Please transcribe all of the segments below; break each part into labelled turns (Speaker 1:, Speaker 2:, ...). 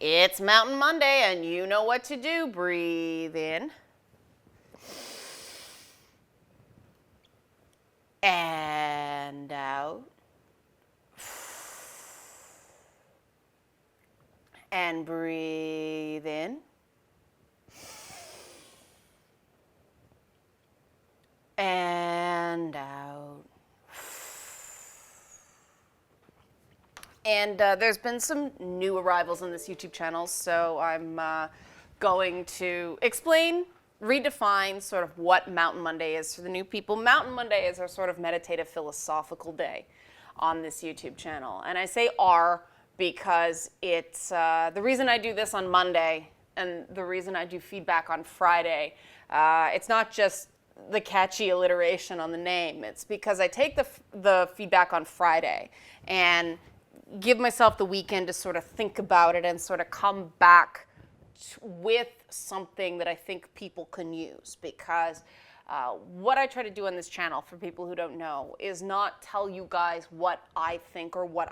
Speaker 1: It's Mountain Monday, and you know what to do. Breathe in. And out. And breathe in. And out. And there's been some new arrivals on this YouTube channel, so I'm going to explain, redefine sort of what Mountain Monday is for the new people. Mountain Monday is our sort of meditative philosophical day on this YouTube channel. And I say "our" because it's the reason I do this on Monday and the reason I do feedback on Friday. It's not just the catchy alliteration on the name. It's because I take the feedback on Friday and give myself the weekend to sort of think about it and sort of come back with something that I think people can use. Because what I try to do on this channel, for people who don't know, is not tell you guys what I think or what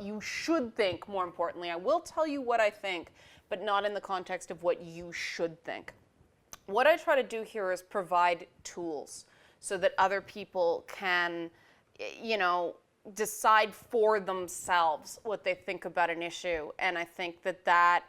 Speaker 1: you should think. More importantly, I will tell you what I think, but not in the context of what you should think. What I try to do here is provide tools so that other people can, decide for themselves what they think about an issue. And I think that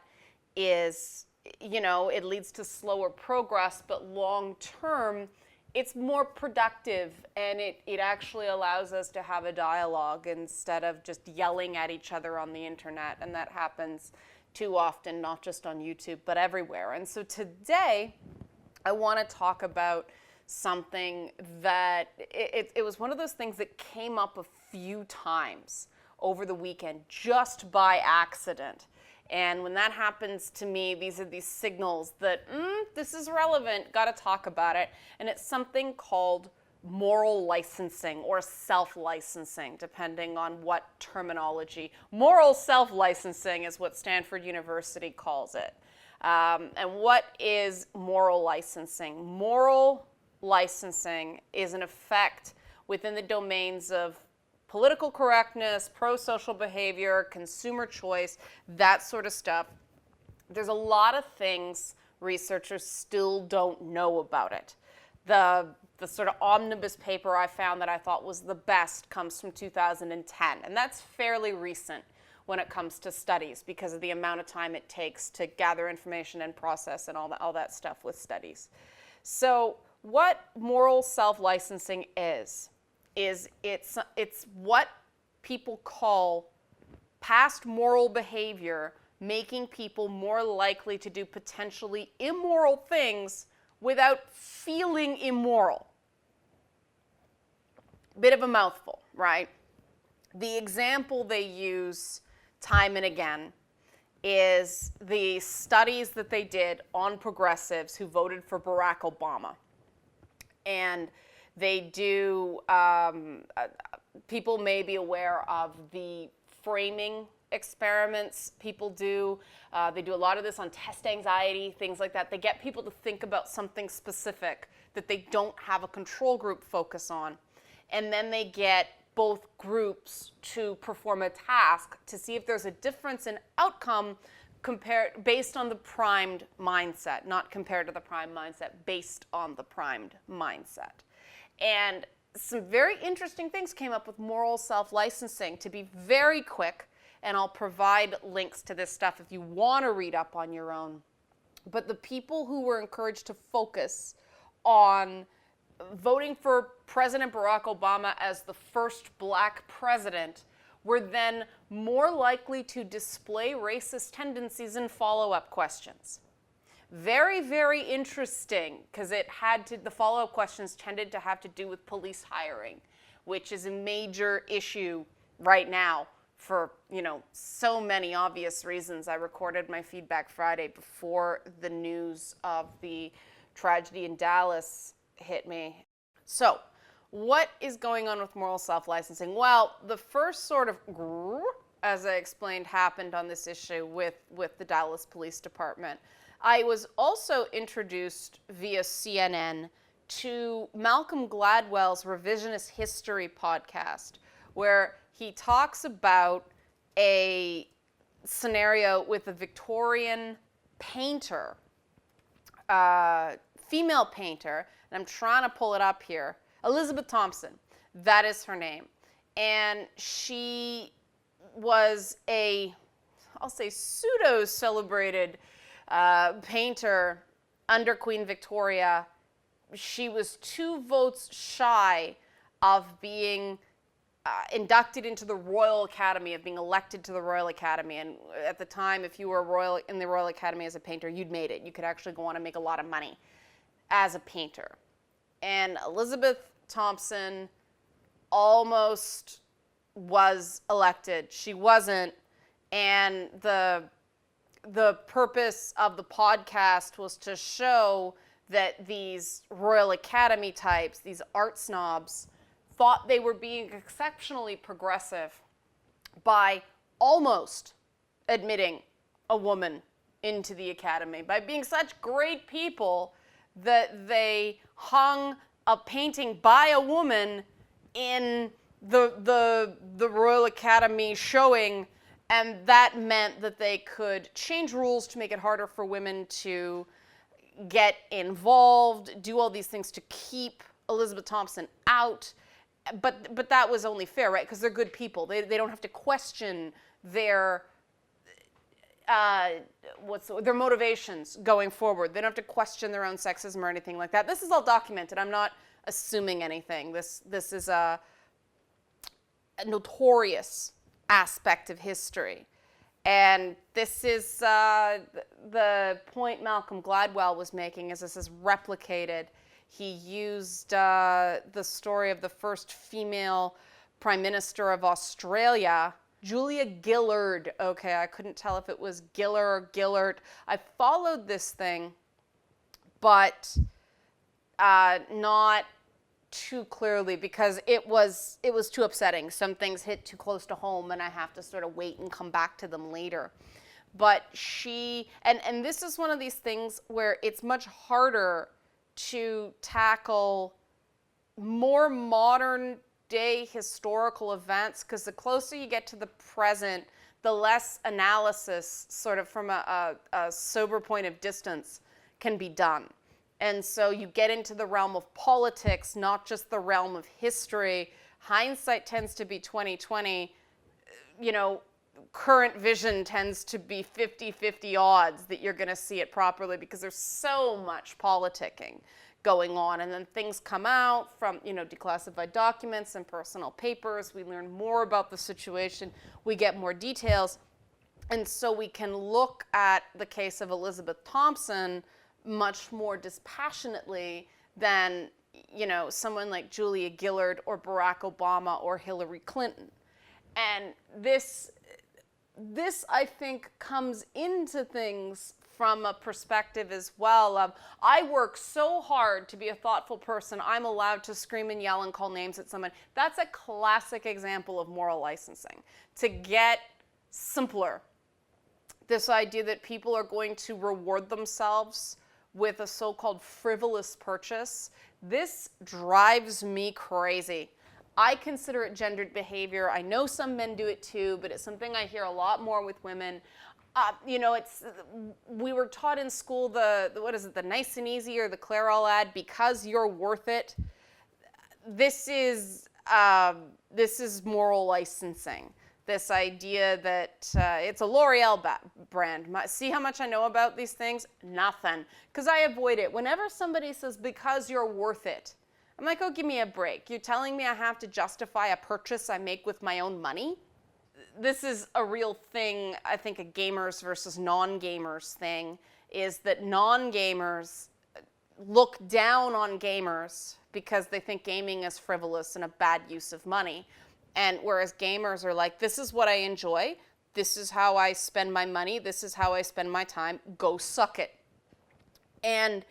Speaker 1: is, it leads to slower progress, but long term, it's more productive, and it actually allows us to have a dialogue instead of just yelling at each other on the internet. And that happens too often, not just on YouTube, but everywhere. And so today, I want to talk about something that it was one of those things that came up a few times over the weekend just by accident. And when that happens to me, these are these signals that this is relevant, got to talk about it. And it's something called moral licensing or self-licensing, depending on what terminology. Moral self-licensing is what Stanford University calls it. And what is moral licensing? Moral licensing is an effect within the domains of political correctness, pro-social behavior, consumer choice, that sort of stuff. There's a lot of things researchers still don't know about it. The sort of omnibus paper I found that I thought was the best comes from 2010, and that's fairly recent when it comes to studies because of the amount of time it takes to gather information and process and all that stuff with studies. So what moral self-licensing is it's what people call past moral behavior making people more likely to do potentially immoral things without feeling immoral. Bit of a mouthful, right? The example they use time and again is the studies that they did on progressives who voted for Barack Obama. And they do, people may be aware of the framing experiments people do. They do a lot of this on test anxiety, things like that. They get people to think about something specific that they don't have a control group focus on. And then they get both groups to perform a task to see if there's a difference in outcome based on the primed mindset, not compared to the primed mindset, based on the primed mindset. And some very interesting things came up with moral self-licensing. To be very quick, and I'll provide links to this stuff if you want to read up on your own, but the people who were encouraged to focus on voting for President Barack Obama as the first black president were then more likely to display racist tendencies in follow-up questions. Very, very interesting, because the follow-up questions tended to have to do with police hiring, which is a major issue right now for, so many obvious reasons. I recorded my feedback Friday before the news of the tragedy in Dallas hit me. So, what is going on with moral self-licensing? Well, the first sort of, as I explained, happened on this issue with the Dallas Police Department. I was also introduced via CNN to Malcolm Gladwell's Revisionist History podcast, where he talks about a scenario with a Victorian painter, female painter, and I'm trying to pull it up here, Elizabeth Thompson, that is her name. And she was I'll say pseudo-celebrated painter under Queen Victoria. She was 2 votes shy of being inducted into the Royal Academy, of being elected to the Royal Academy. And at the time, if you were in the Royal Academy as a painter, you'd made it. You could actually go on and make a lot of money as a painter. And Elizabeth Thompson almost was elected. She wasn't. And the purpose of the podcast was to show that these Royal Academy types, these art snobs, thought they were being exceptionally progressive by almost admitting a woman into the Academy, by being such great people that they hung a painting by a woman in the Royal Academy showing, and that meant that they could change rules to make it harder for women to get involved, do all these things to keep Elizabeth Thompson out. But that was only fair, right? Because they're good people. They don't have to question their their motivations going forward. They don't have to question their own sexism or anything like that. This is all documented. I'm not assuming anything. This is a notorious aspect of history. And this is the point Malcolm Gladwell was making, as this is replicated. He used the story of the first female Prime Minister of Australia, Julia Gillard. Okay, I couldn't tell if it was Giller or Gillard. I followed this thing, but not too clearly because it was too upsetting. Some things hit too close to home, and I have to sort of wait and come back to them later. But she, and this is one of these things where it's much harder to tackle more modern day historical events, because the closer you get to the present, the less analysis, sort of from a sober point of distance, can be done. And so you get into the realm of politics, not just the realm of history. Hindsight tends to be 20/20. You know, current vision tends to be 50-50 odds that you're going to see it properly, because there's so much politicking going on. And then things come out from, declassified documents and personal papers. We learn more about the situation. We get more details. And so we can look at the case of Elizabeth Thompson much more dispassionately than, someone like Julia Gillard or Barack Obama or Hillary Clinton. And this I think comes into things from a perspective as well of, I work so hard to be a thoughtful person, I'm allowed to scream and yell and call names at someone. That's a classic example of moral licensing. To get simpler, this idea that people are going to reward themselves with a so-called frivolous purchase, this drives me crazy. I consider it gendered behavior. I know some men do it too, but it's something I hear a lot more with women. We were taught in school the nice and easy or the Clairol ad, because you're worth it. This is moral licensing. This idea that it's a L'Oreal brand. See how much I know about these things? Nothing. Because I avoid it. Whenever somebody says, because you're worth it, I'm like, oh, give me a break. You're telling me I have to justify a purchase I make with my own money? This is a real thing. I think a gamers versus non-gamers thing is that non-gamers look down on gamers because they think gaming is frivolous and a bad use of money. And whereas gamers are like, this is what I enjoy, this is how I spend my money, this is how I spend my time, go suck it. And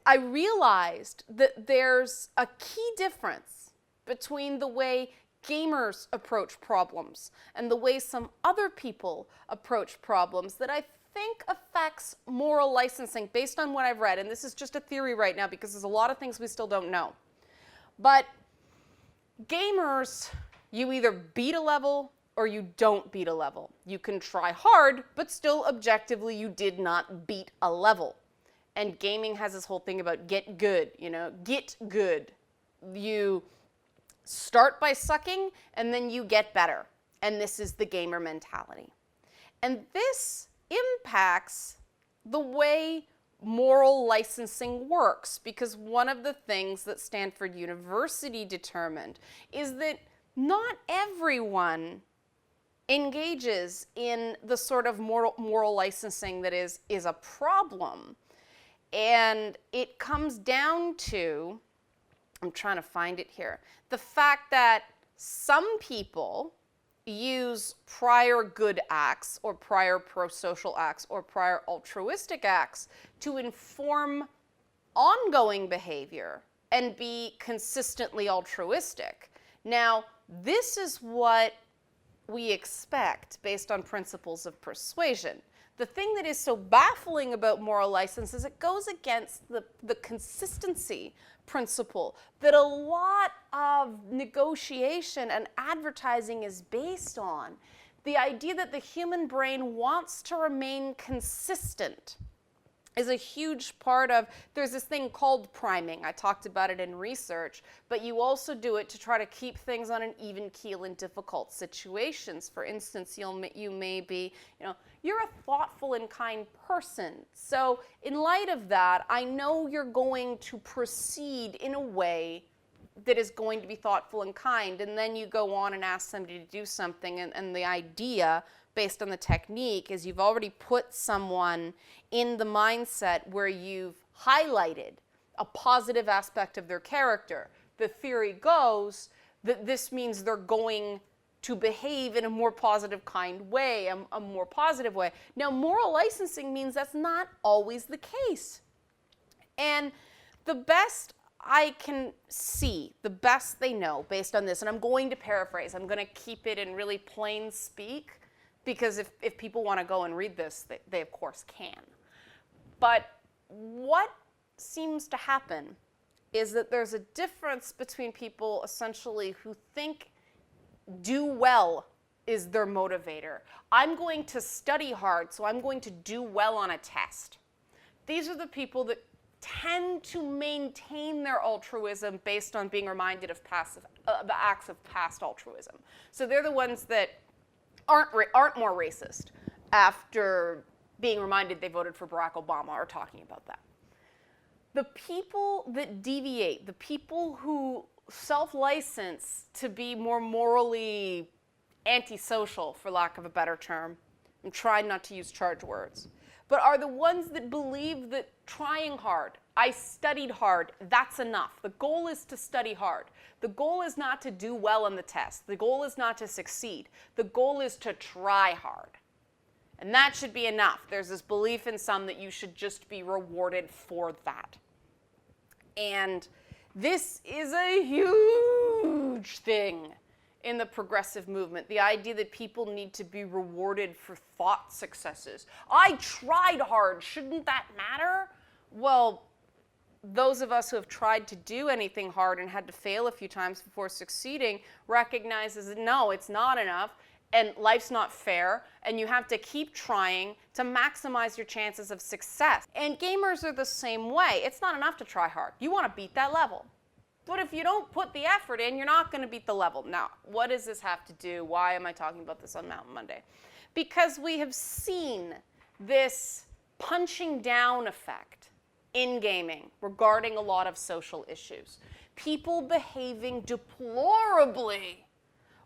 Speaker 1: I realized that there's a key difference between the way gamers approach problems and the way some other people approach problems that I think affects moral licensing based on what I've read. And this is just a theory right now because there's a lot of things we still don't know. But gamers, you either beat a level or you don't beat a level. You can try hard, but still objectively you did not beat a level. And gaming has this whole thing about get good, get good. You start by sucking and then you get better. And this is the gamer mentality. And this impacts the way moral licensing works, because one of the things that Stanford University determined is that not everyone engages in the sort of moral licensing that is a problem. And it comes down to, I'm trying to find it here, the fact that some people use prior good acts or prior pro-social acts or prior altruistic acts to inform ongoing behavior and be consistently altruistic. Now, this is what we expect based on principles of persuasion. The thing that is so baffling about moral license is it goes against the consistency principle that a lot of negotiation and advertising is based on. The idea that the human brain wants to remain consistent is a huge part of, there's this thing called priming. I talked about it in research, but you also do it to try to keep things on an even keel in difficult situations. For instance, you may be, you're a thoughtful and kind person. So in light of that, I know you're going to proceed in a way that is going to be thoughtful and kind, and then you go on and ask somebody to do something, and the idea based on the technique is you've already put someone in the mindset where you've highlighted a positive aspect of their character. The theory goes that this means they're going to behave in a more positive kind way, a more positive way. Now, moral licensing means that's not always the case. And the best I can see, the best they know based on this, and I'm going to paraphrase, I'm going to keep it in really plain speak, because if people want to go and read this, they of course can. But what seems to happen is that there's a difference between people essentially who think do well is their motivator. I'm going to study hard, so I'm going to do well on a test. These are the people that tend to maintain their altruism based on being reminded of the acts of past altruism. So they're the ones that aren't more racist after being reminded they voted for Barack Obama or talking about that. The people that deviate, the people who self-license to be more morally antisocial, for lack of a better term, I'm trying not to use charged words, but are the ones that believe that trying hard, I studied hard, that's enough. The goal is to study hard. The goal is not to do well on the test. The goal is not to succeed. The goal is to try hard. And that should be enough. There's this belief in some that you should just be rewarded for that. And this is a huge thing in the progressive movement, the idea that people need to be rewarded for thought successes. I tried hard, shouldn't that matter? Well, those of us who have tried to do anything hard and had to fail a few times before succeeding recognizes that no, it's not enough, and life's not fair, and you have to keep trying to maximize your chances of success. And gamers are the same way. It's not enough to try hard. You want to beat that level. But if you don't put the effort in, you're not going to beat the level. Now, what does this have to do? Why am I talking about this on Mountain Monday? Because we have seen this punching down effect in gaming regarding a lot of social issues. People behaving deplorably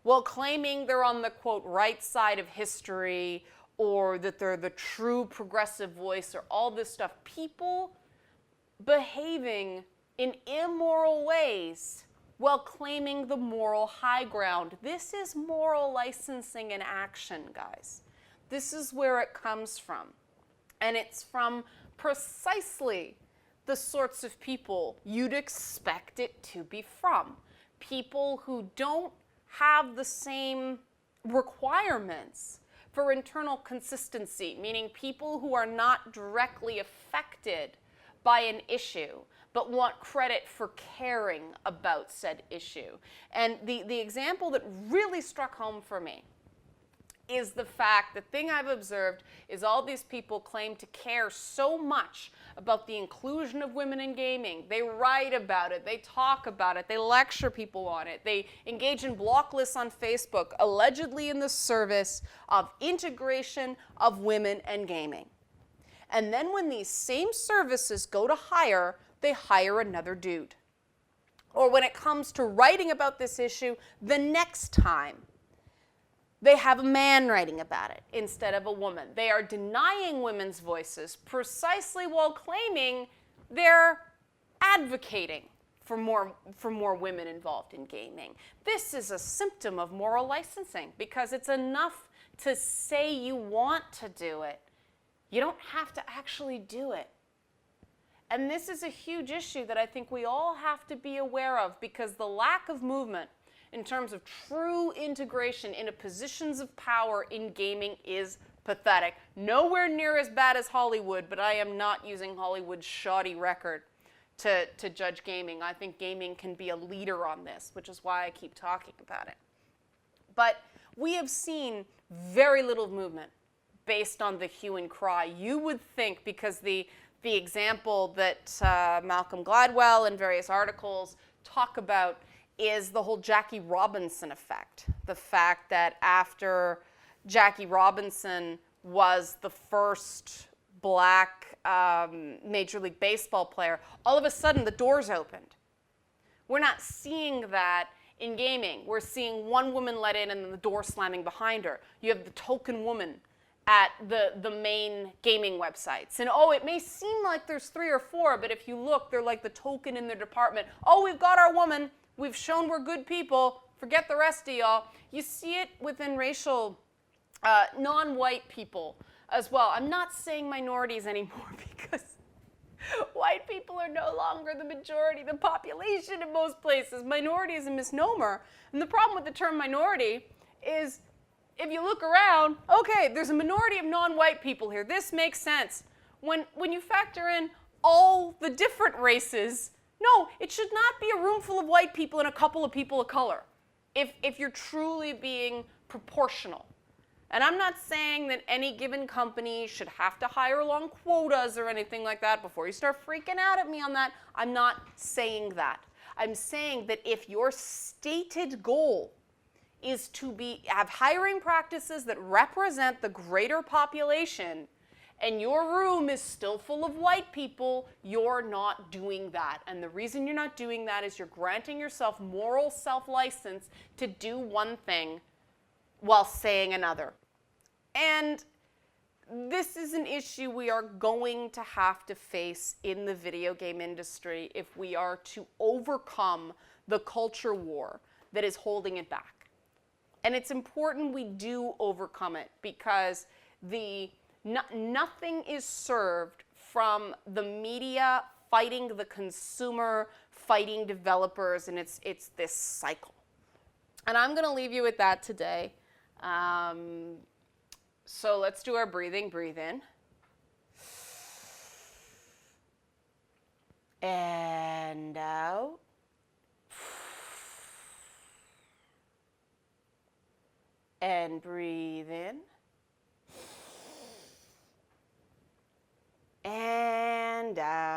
Speaker 1: while claiming they're on the, quote, right side of history, or that they're the true progressive voice, or all this stuff. People behaving in immoral ways while claiming the moral high ground. This is moral licensing in action, guys. This is where it comes from. And it's from precisely the sorts of people you'd expect it to be from. People who don't have the same requirements for internal consistency, meaning people who are not directly affected by an issue, but want credit for caring about said issue. And the example that really struck home for me is the fact, the thing I've observed is all these people claim to care so much about the inclusion of women in gaming. They write about it, they talk about it, they lecture people on it, they engage in block lists on Facebook, allegedly in the service of integration of women and gaming. And then when these same services go to hire, they hire another dude. Or when it comes to writing about this issue, the next time, they have a man writing about it instead of a woman. They are denying women's voices precisely while claiming they're advocating for more women involved in gaming. This is a symptom of moral licensing because it's enough to say you want to do it. You don't have to actually do it. And this is a huge issue that I think we all have to be aware of because the lack of movement in terms of true integration into positions of power in gaming is pathetic. Nowhere near as bad as Hollywood, but I am not using Hollywood's shoddy record to judge gaming. I think gaming can be a leader on this, which is why I keep talking about it. But we have seen very little movement based on the hue and cry. You would think, because the example that Malcolm Gladwell and various articles talk about is the whole Jackie Robinson effect. The fact that after Jackie Robinson was the first black Major League Baseball player, all of a sudden the doors opened. We're not seeing that in gaming. We're seeing one woman let in and then the door slamming behind her. You have the token woman at the main gaming websites. And it may seem like there's 3 or 4, but if you look, they're like the token in their department. We've got our woman. We've shown we're good people. Forget the rest of y'all. You see it within racial, non-white people as well. I'm not saying minorities anymore because white people are no longer the majority, the population in most places. Minority is a misnomer. And the problem with the term minority is if you look around, okay, there's a minority of non-white people here. This makes sense. When you factor in all the different races, no, it should not be a room full of white people and a couple of people of color if you're truly being proportional. And I'm not saying that any given company should have to hire along quotas or anything like that. Before you start freaking out at me on that, I'm not saying that. I'm saying that if your stated goal is to have hiring practices that represent the greater population, and your room is still full of white people, you're not doing that. And the reason you're not doing that is you're granting yourself moral self-license to do one thing while saying another. And this is an issue we are going to have to face in the video game industry if we are to overcome the culture war that is holding it back. And it's important we do overcome it because nothing is served from the media fighting the consumer, fighting developers, and it's this cycle. And I'm going to leave you with that today. So let's do our breathing. Breathe in. And out. And breathe in. And out.